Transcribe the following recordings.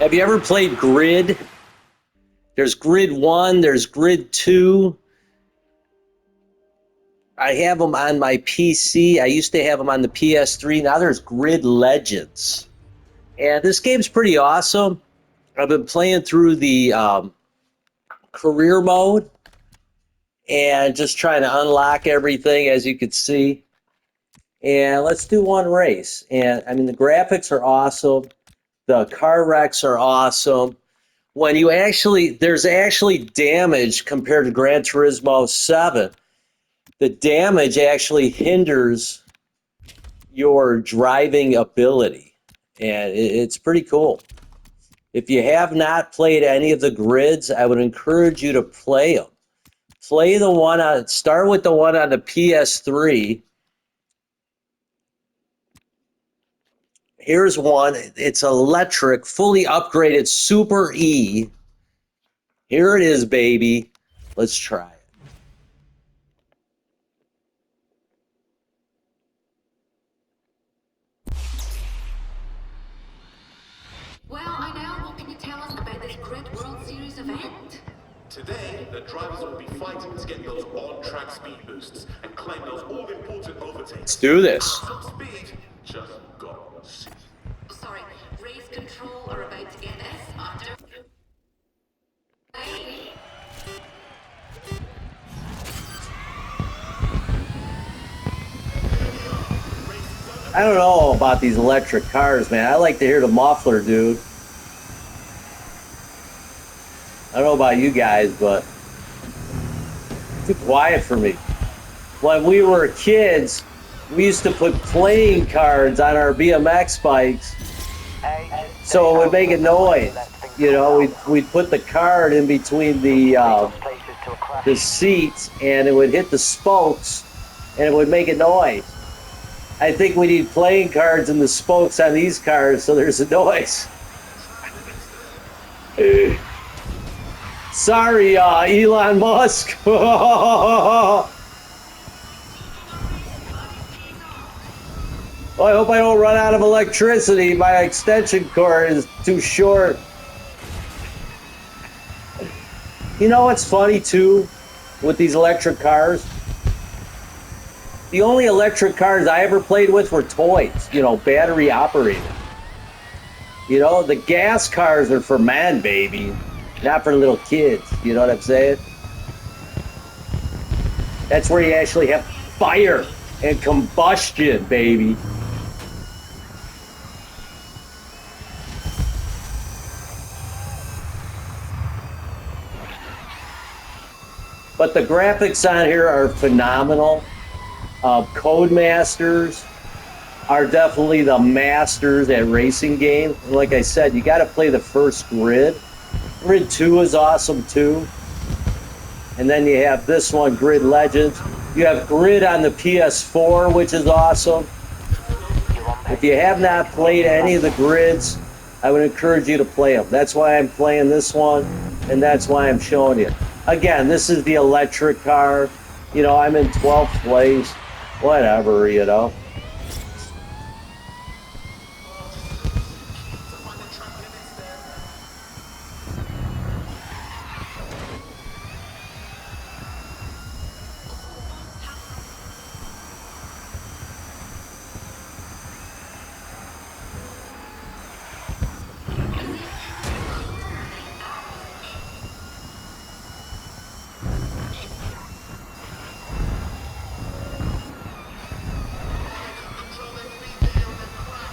Have you ever played Grid? There's Grid 1, there's Grid 2. I have them on my PC. I used to have them on the PS3. Now there's Grid Legends. And this game's pretty awesome. I've been playing through the career mode and just trying to unlock everything, as you can see. And let's do one race. And I mean, the graphics are awesome. The car wrecks are awesome. When you there's actually damage compared to Gran Turismo 7. The damage actually hinders your driving ability. And it's pretty cool. If you have not played any of the grids, I would encourage you to play them. Start with the one on the PS3. Here's one. It's electric, fully upgraded, Super E. Here it is, baby. Let's try it. Well, I know. What can you tell us about this Grid World Series event? Today, the drivers will be fighting to get those on-track speed boosts and claim those all-important overtakes. Let's do this. Some speed, just got see. Sorry, race control are about to get this under. I don't know about these electric cars, man. I like to hear the muffler, dude. I don't know about you guys, but it's too quiet for me. When we were kids, we used to put playing cards on our BMX bikes so it would make a noise. You know, we'd put the card in between the seats, and it would hit the spokes, and it would make a noise. I think we need playing cards in the spokes on these cars so there's a noise. Sorry, Elon Musk. Well, I hope I don't run out of electricity. My extension cord is too short. You know what's funny, too, with these electric cars? The only electric cars I ever played with were toys, you know, battery operated. You know, the gas cars are for men, baby, not for little kids. You know what I'm saying? That's where you actually have fire and combustion, baby. But the graphics on here are phenomenal. Codemasters are definitely the masters at racing games. Like I said, you got to play the first Grid. Grid 2 is awesome too. And then you have this one, Grid Legends. You have Grid on the PS4, which is awesome. If you have not played any of the grids, I would encourage you to play them. That's why I'm playing this one, and that's why I'm showing you. Again, this is the electric car. You know, I'm in 12th place. Whatever, you know.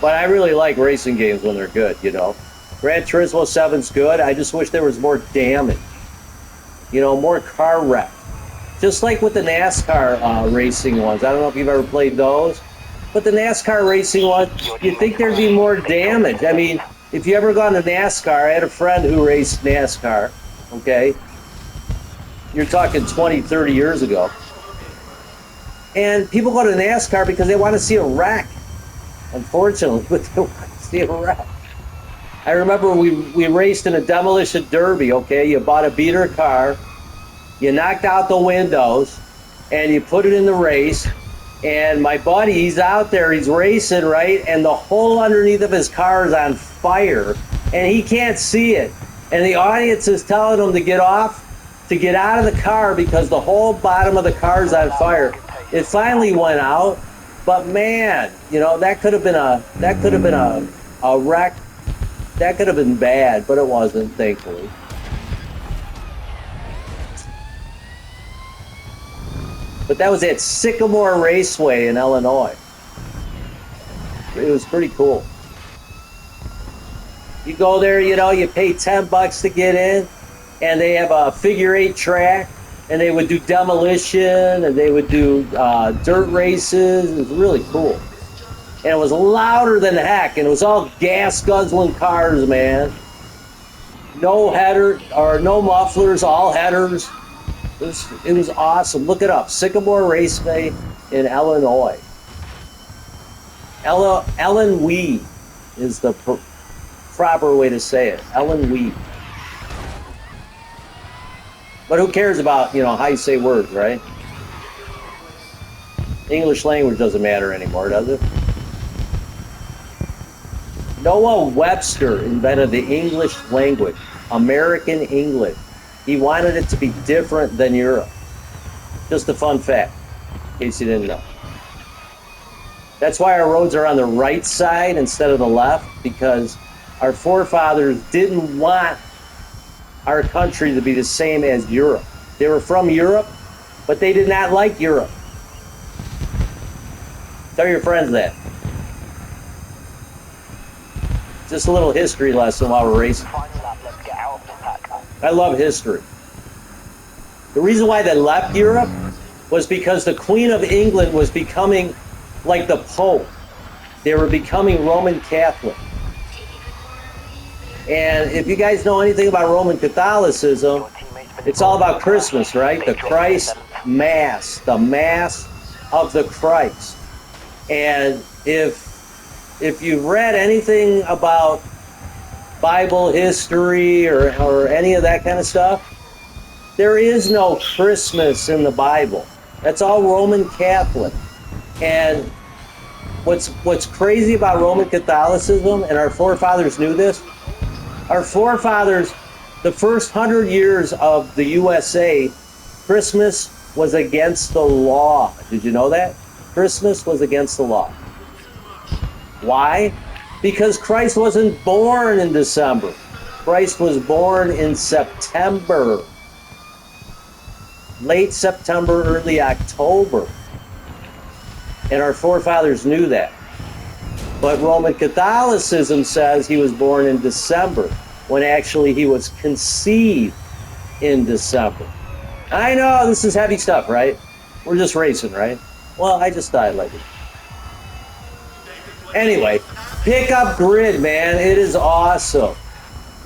But I really like racing games when they're good, you know. Gran Turismo 7's good. I just wish there was more damage. You know, more car wreck. Just like with the NASCAR racing ones. I don't know if you've ever played those. But the NASCAR racing one, you'd think there'd be more damage. I mean, if you ever gone to NASCAR, I had a friend who raced NASCAR, okay? You're talking 20, 30 years ago. And people go to NASCAR because they want to see a wreck. Unfortunately, but they want to see a wreck. I remember we raced in a demolition derby, okay? You bought a beater car, you knocked out the windows, and you put it in the race. And my buddy, he's out there, he's racing, right? And the hole underneath of his car is on fire. and he can't see it. And the audience is telling him to get off, to get out of the car because the whole bottom of the car is on fire. It finally went out, but man, you know, that could have been a wreck. That could have been bad, but it wasn't, thankfully. But that was at Sycamore Raceway in Illinois. It was pretty cool. You go there, you know, you pay $10 to get in, and they have a figure-8 track, and they would do demolition, and they would do dirt races. It was really cool. And it was louder than heck, and it was all gas-guzzling cars, man. No header, or no mufflers, all headers. It was awesome. Look it up. Sycamore Raceway in Illinois. Ellen Wee is the proper way to say it. Ellen Wee. But who cares about, you know, how you say words, right? English language doesn't matter anymore, does it? Noah Webster invented the English language, American English. He wanted it to be different than Europe. Just a fun fact, in case you didn't know. That's why our roads are on the right side instead of the left, because our forefathers didn't want our country to be the same as Europe. They were from Europe, but they did not like Europe. Tell your friends that. Just a little history lesson while we're racing. I love history. The reason why they left Europe was because the Queen of England was becoming like the Pope. They were becoming Roman Catholic. And if you guys know anything about Roman Catholicism, it's all about Christmas, right? The Christ Mass, the Mass of the Christ. And if you've read anything about Bible history or any of that kind of stuff, there is no Christmas in the Bible. That's all Roman Catholic. And what's crazy about Roman Catholicism, and our forefathers knew this, our forefathers, the first 100 years of the USA, Christmas was against the law. Did you know that? Christmas was against the law. Why? Because Christ wasn't born in December. Christ was born in September. Late September, early October. And our forefathers knew that. But Roman Catholicism says he was born in December, when actually he was conceived in December. I know, this is heavy stuff, right? We're just racing, right? Well, I just thought I'd like it. Anyway, Pickup Grid, man. It is awesome.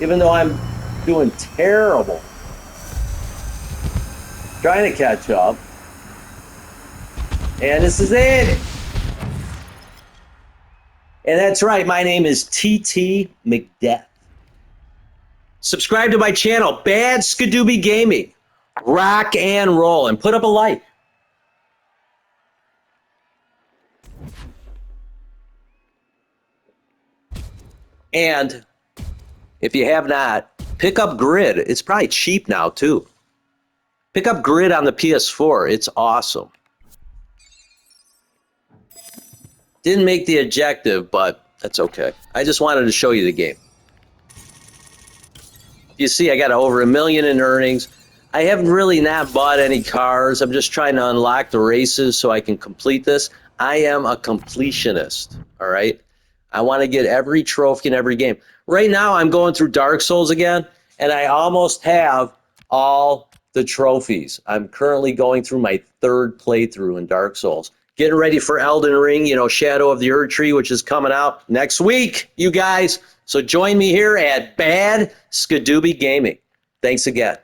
Even though I'm doing terrible. Trying to catch up. And this is it. And that's right, my name is TT McDeath. Subscribe to my channel, Bad Skadooby Gaming. Rock and roll, and put up a like. And if you have not, pick up Grid. It's probably cheap now too. Pick up Grid on the PS4. It's awesome. Didn't make the objective, but that's okay. I just wanted to show you the game. You see, I got over $1 million in earnings. I haven't really not bought any cars. I'm just trying to unlock the races so I can complete this. I am a completionist, all right? I want to get every trophy in every game. Right now, I'm going through Dark Souls again, and I almost have all the trophies. I'm currently going through my 3rd playthrough in Dark Souls. Getting ready for Elden Ring, you know, Shadow of the Erdtree, which is coming out next week, you guys. So join me here at Bad Skadooby Gaming. Thanks again.